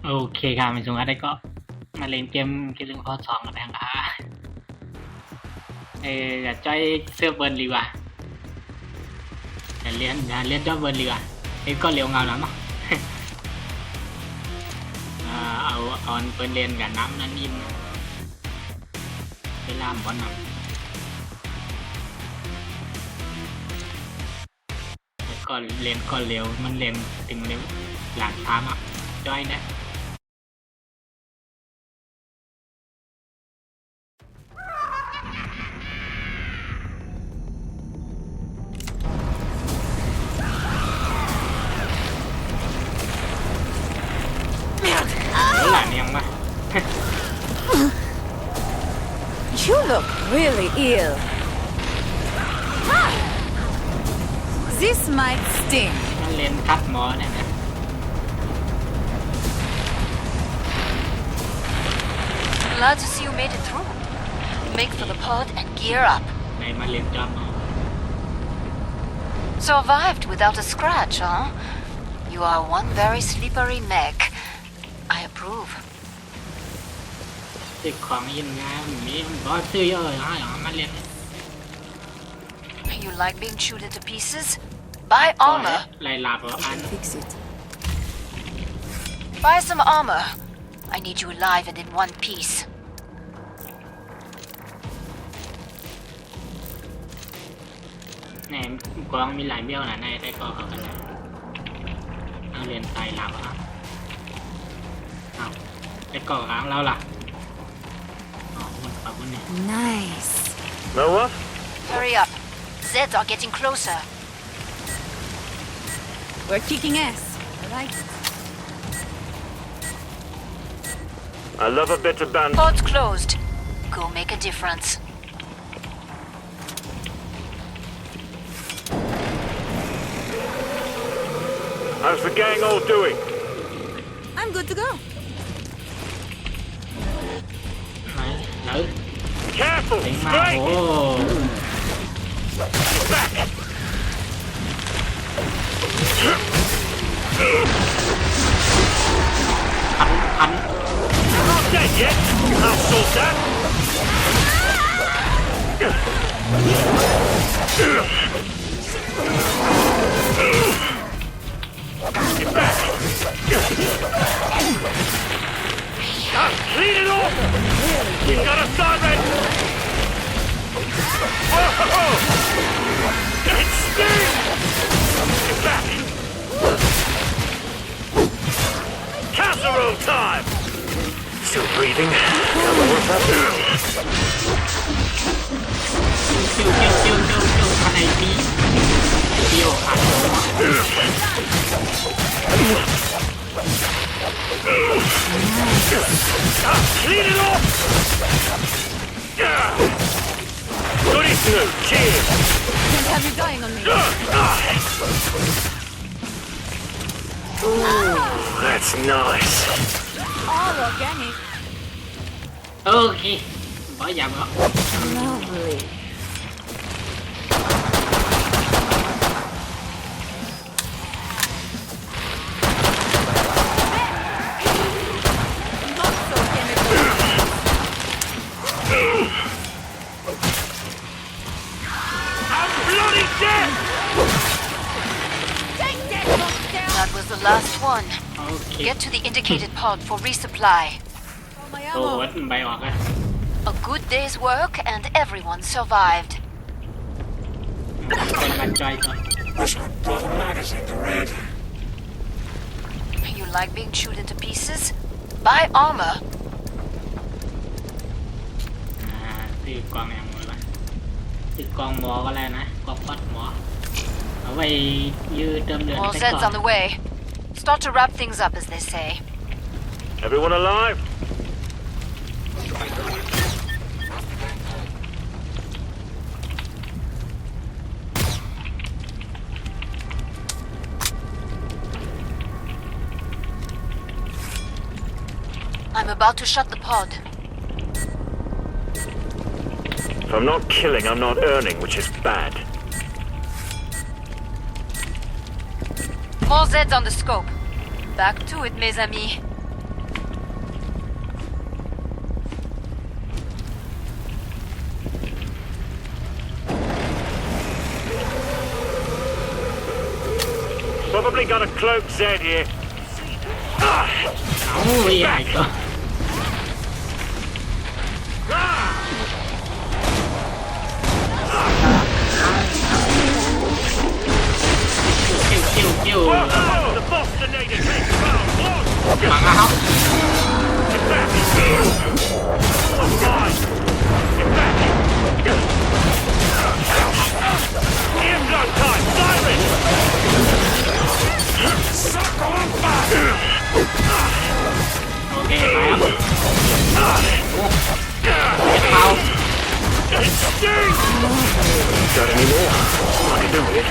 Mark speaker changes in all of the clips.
Speaker 1: Ok cả mình xuống ở đây có mà lên game cái lưng kho sòng ở đây cả là chơi server đi à liên cho vườn đi à cái con liều ngào lắmเอาออนเปิดเรียนกับน้ำนั่นอิ่มไปล่ามบอลน้ำก็เรียนก็เร็วมันเรียนถึงเร็วหลังทามอ่ะจ้อยนะหลานยังมา
Speaker 2: You look really ill. This might sting.
Speaker 1: มันเรียนคัดหมอเนี่ยนะ
Speaker 3: Glad to see you made it through. Make for the pod and gear up.
Speaker 1: ในมาเรียนจอมหมอ
Speaker 3: Survived without a scratch, huh? You are one very slippery mech. I approve.
Speaker 1: ติดของยินงานมีบอสซื้อเยอะเลยมาเรียน
Speaker 3: You like being chewed into pieces? Buy armor.
Speaker 1: ไล่ลาบอัน
Speaker 2: Fix it.
Speaker 3: Buy some armor. I need you alive and in one piece.
Speaker 1: แหนกองมีหลายเบี้ยวนะในได้ก่อเขากันแล้วเอาเรียนไตลาบอ่ะเอาได้ก่อค้างแล้วล่ะอ๋อมันปรับมันเนี่ย
Speaker 2: Nice.
Speaker 4: Know what?
Speaker 3: Hurry up. Zeds are getting closer.
Speaker 2: We're kicking ass. I like it.
Speaker 4: I love a bit of band.
Speaker 3: Pod's closed. Go make a difference.
Speaker 4: How's the gang all doing?
Speaker 2: I'm good to go.
Speaker 1: ไหนแล้ว
Speaker 4: Careful!
Speaker 1: เต็งมา
Speaker 4: Strike!
Speaker 1: โอ้
Speaker 4: Back!
Speaker 1: พัน
Speaker 4: Not dead yet! I'll sort that! Get back! Clean it off! We've got a siren! Oh! It stings! Get back! Casserole time! Still breathing. What's happening?
Speaker 1: คิวภายในปีเดียวขาด
Speaker 4: Clean it off! Goody Snoop, cheers!
Speaker 2: Can't have you dying on me.
Speaker 4: Ooh, that's nice.
Speaker 2: All organic.
Speaker 1: โอเคบอยอย่างเหรอ
Speaker 2: Lovely. Not so chemical.
Speaker 4: I'm bloody dead!
Speaker 2: Take that box down.
Speaker 3: That was the last one.
Speaker 1: โอเค
Speaker 3: Get to the indicated pod for resupply.
Speaker 2: All my
Speaker 1: โอ้
Speaker 2: ammo.
Speaker 1: วัดใบออกอะ
Speaker 3: A good day's work and everyone survived.
Speaker 1: คนมันจอยก่อน
Speaker 3: You like being chewed into pieces? Buy armor.
Speaker 1: ซื้อกองอย่างหมดละซื้อกองหมอก็แล้วนะกองพัดหมอเอาไว้ยืดเติมเดือน
Speaker 3: More
Speaker 1: ไป
Speaker 3: Zeds
Speaker 1: ก่อ
Speaker 3: on
Speaker 1: น
Speaker 3: the way. Start to wrap things up, as they say.
Speaker 4: Everyone alive?
Speaker 3: I'm about to shut the pod.
Speaker 4: If I'm not killing, I'm not earning, which is bad.
Speaker 3: More Zeds on the scope. Back to it, mes amis.
Speaker 4: Probably got a cloak Zed here.
Speaker 1: เอ้าไม่ใหญ่ก็คิว
Speaker 4: The Bostinator takes power.
Speaker 1: ฟังแล้ว
Speaker 4: Get back! Oh, fine. Get back! Here's no time. Silence! Suck on back!
Speaker 1: โอเคไปครับโอ้เท้า
Speaker 4: It stings! Got any more? I can do it.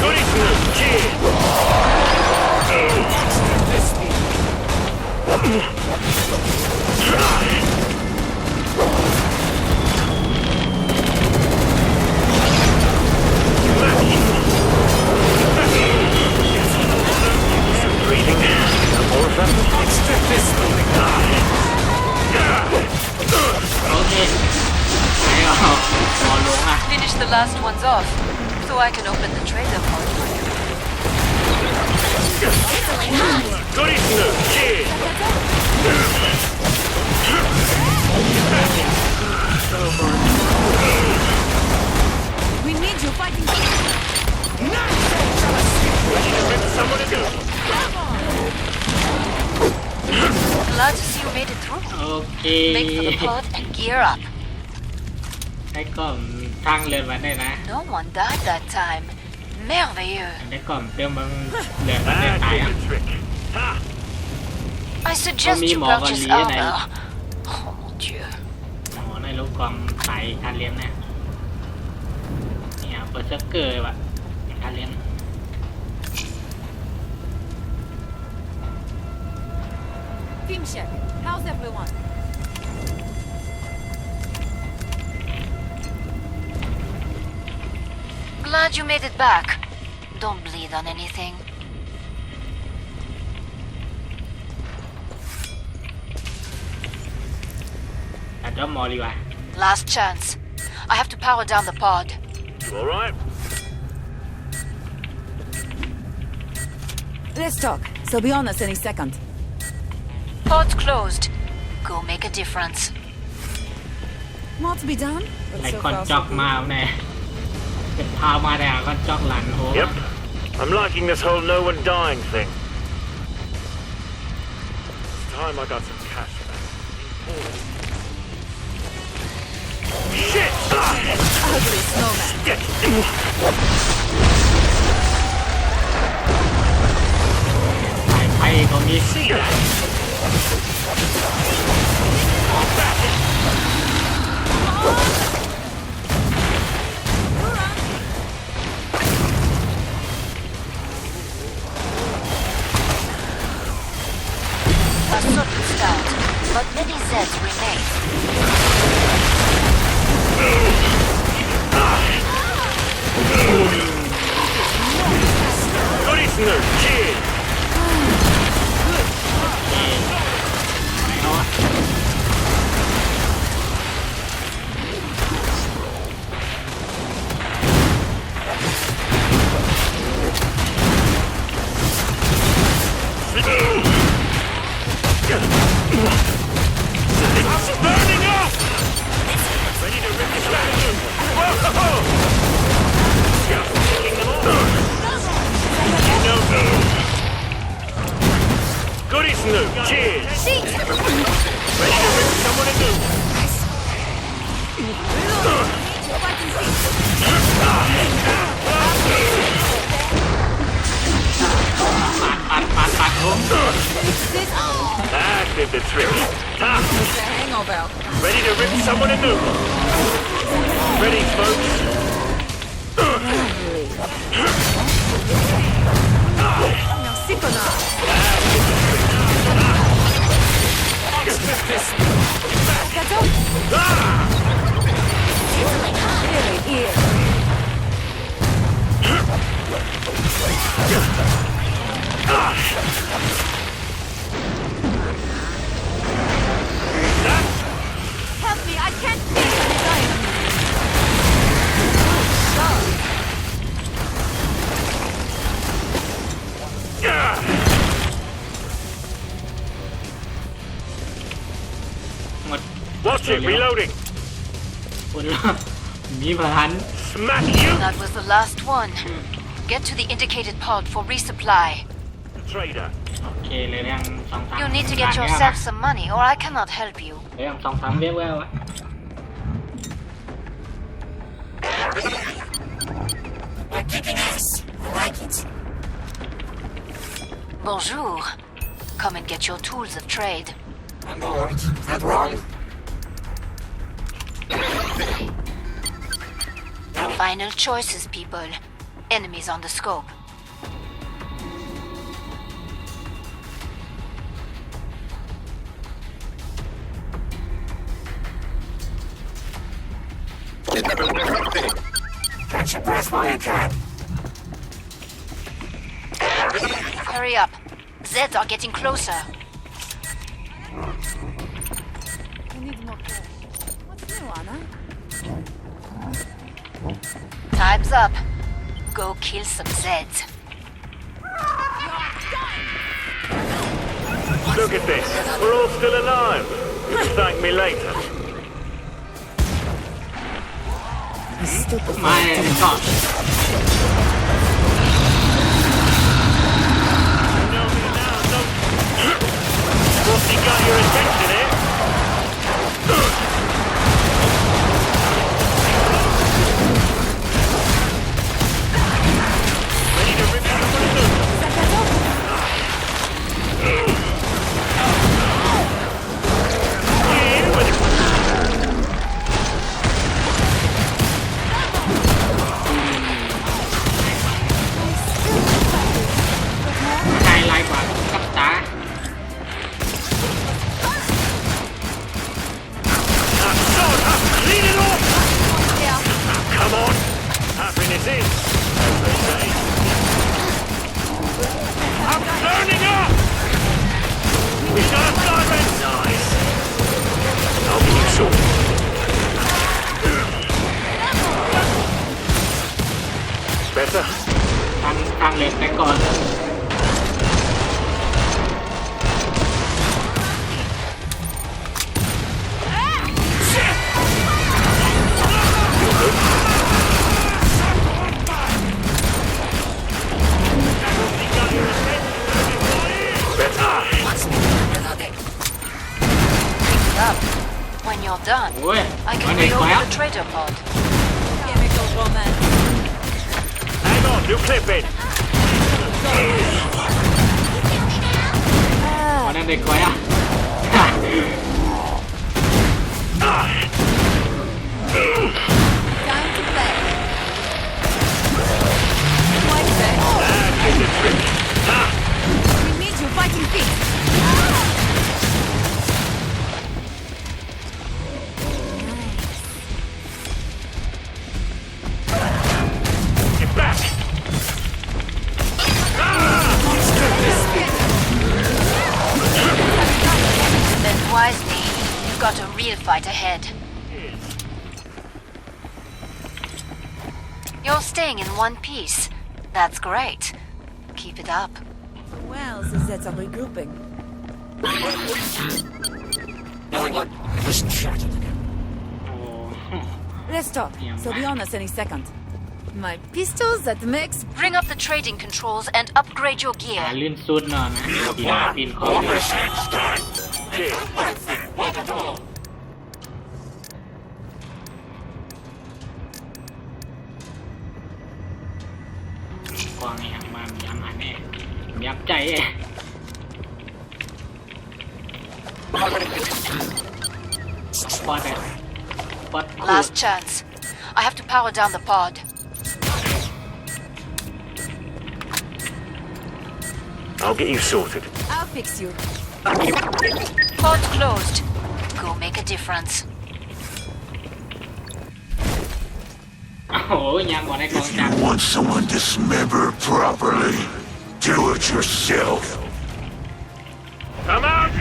Speaker 4: Goody Snoop, cheers! Breathing. No more of them. Extract this.
Speaker 1: โอเคไปเอาพอลงอ่ะ
Speaker 3: Finish the last ones off, so I can open the trader pod for you.
Speaker 4: Goody Snoop, cheers!
Speaker 2: We need you fighting.
Speaker 4: Someone to do.
Speaker 3: Glad to see you made it through.
Speaker 1: โอเค
Speaker 3: Make for the pod and gear up.
Speaker 1: ได้กล่อมทางเรือนมาได้นะ
Speaker 3: No one died that time. Merveilleux.
Speaker 1: ได้กล่อมเติมมันเรือนมาได้
Speaker 4: That
Speaker 1: ตาย
Speaker 4: did
Speaker 1: อ่ะ
Speaker 4: the trick. Ha!
Speaker 3: I suggest
Speaker 1: Có
Speaker 3: you
Speaker 1: mỏ
Speaker 3: purchase
Speaker 1: vật lý này.
Speaker 3: armor. Oh mon dieu.
Speaker 1: โอ้โหในลูกกล่อมใส่การเลี้ยงนะเนี่ยเปิดเซอร์เกอร์ว่ะการเลี้ยง
Speaker 2: Team check. How's everyone?
Speaker 3: Glad you made it back. Don't bleed on anything.
Speaker 1: แต่เจ้าหมอดีกว่า
Speaker 3: Last chance. I have to power down the pod.
Speaker 4: You alright?
Speaker 2: Let's talk. They'll be on us any second.
Speaker 3: Pod's closed. Go make a difference.
Speaker 2: More to be done?
Speaker 1: ไอ้คอนจอกมาแน่เป็นพามาแต่คอนจอกหลันโห
Speaker 4: Yep. I'm liking this whole no one dying thing. It's time I got some cash back. Shit!
Speaker 2: Ugly snowman.
Speaker 4: Shit!
Speaker 1: สายไฟก็มี
Speaker 4: See ya!
Speaker 3: A circuit's down, but many Zeds remain.
Speaker 4: Goody Snoop, cheers!
Speaker 1: เอาอะ
Speaker 4: It's burning up! Ready to rip this back in. Whoa! Just picking them off. You know me. Goody Snoop, cheers! Ready to rip someone a new one.
Speaker 1: ปัดโอ้
Speaker 4: That did the trick. Ha!
Speaker 2: It's a hangover.
Speaker 4: Ready to rip someone a new one. Ready, folks?
Speaker 2: Now sick or not? That's all. Really here. Help me, I can't see the design.
Speaker 4: Spotted. Reloading.
Speaker 1: คนละมีพลัน
Speaker 4: Smack you.
Speaker 3: That was the last one. Get to the indicated pod for resupply.
Speaker 4: Trader.
Speaker 1: โอเคเลยเรื่องสองสาม
Speaker 3: You need to get yourself some money or I cannot help you.
Speaker 1: เรื่องสองสามเวลวะ
Speaker 3: Bonjour. Come and get your tools of trade. Final choices, people. Enemies on the scope. Hurry up. Zeds are getting closer.
Speaker 2: We need more care. What's new, Anna?
Speaker 3: Time's up. Go kill some Zeds.
Speaker 4: Look at this. We're all still alive. You'll thank me later.
Speaker 1: มาก่อน
Speaker 4: No, no, no. What's he got your attention, eh? Ready to rip out the balloon. In with it.
Speaker 1: ใจลายกว่ากับตา
Speaker 4: Sword up. Lead it off. Come on. Happiness is, as they say. I'm turning up. We got a siren. Nice. I'll be you soon. Better.
Speaker 1: ทางเหล็กไปก่อน
Speaker 3: Up. When you're done,
Speaker 1: โอ้ย
Speaker 3: I
Speaker 1: มา
Speaker 3: can
Speaker 1: เด็ก
Speaker 3: bring
Speaker 1: กว่า
Speaker 3: over the trader pod.
Speaker 2: Chemical romance.
Speaker 4: Hang on, you clip it.
Speaker 1: มาเด็กกว่า
Speaker 2: Time to play. Quite fair. We need you fighting feet.
Speaker 4: Get back.
Speaker 3: Spend wisely. You've got a real fight ahead. You're staying in one piece. That's great. Keep it up.
Speaker 2: Well, the Zeds are regrouping.
Speaker 1: โอ้
Speaker 2: Let's talk. They'll be on us any second. My pistols at max.
Speaker 3: Bring up the trading controls and upgrade your
Speaker 1: หา
Speaker 3: gear.
Speaker 1: ลื่นสุดหน่อยนะปีนปีนคอ
Speaker 4: Cheers.
Speaker 1: กวางไงมามีอาหารแน่มียับใจเอ้ปอดเลยปอด
Speaker 3: Last chance. I have to power down the pod.
Speaker 4: I'll get you sorted.
Speaker 2: I'll fix you.
Speaker 3: Pod closed. Go make a difference.
Speaker 1: โอ้โหยังบอกได้กอง
Speaker 5: If
Speaker 1: จั
Speaker 5: you
Speaker 1: บ
Speaker 5: want someone dismembered properly, do it yourself.
Speaker 4: Come out,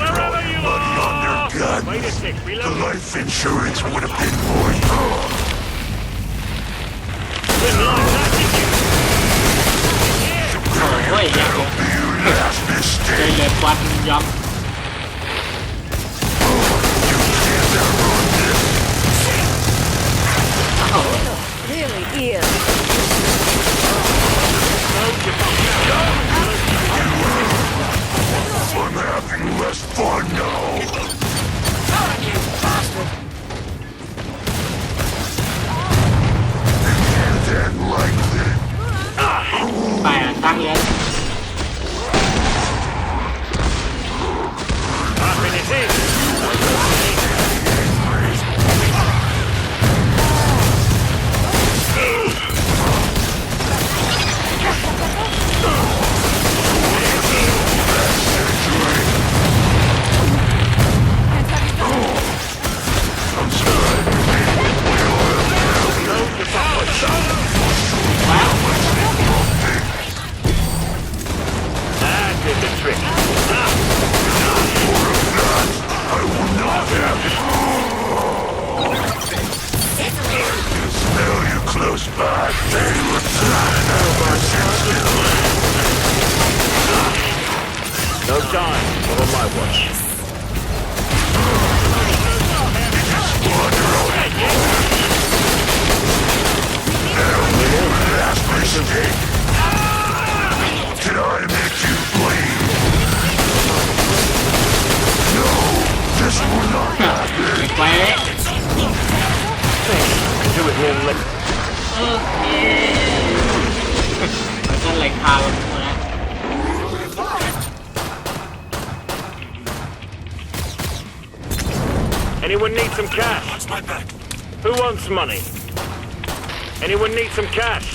Speaker 4: wherever you
Speaker 5: Bloody on their
Speaker 4: are.
Speaker 5: gun.
Speaker 4: Wait a sec,
Speaker 5: The
Speaker 4: reload.
Speaker 5: life insurance would have been more yours.
Speaker 4: Been like that, did you?
Speaker 1: โอ้ยยัง
Speaker 5: Be your last
Speaker 1: เคย
Speaker 5: mistake.
Speaker 1: เลยควันยอม
Speaker 5: You can't
Speaker 2: Really is.
Speaker 5: I'm having less fun now. And then like this.
Speaker 1: ไปอ่ะตั้งเรือ
Speaker 4: Up it is. That did the trick.
Speaker 5: Smell you close by. They were flying over
Speaker 4: No time. Not on my watch.
Speaker 5: last mistake. Did I make you bleed? No, this will not happen.
Speaker 1: เก็บไว้
Speaker 4: Do it here later.
Speaker 1: โอเคมันก็ไหลคาลงมาแล้ว
Speaker 4: Anyone need some cash? Who wants money? Anyone need some cash?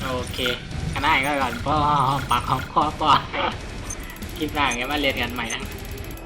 Speaker 1: โอเคก็ได้ก็ก่อนพ่อปากของพ่อก่อนคลิปหน้าเงี้ยมาเรียนกันใหม่นะ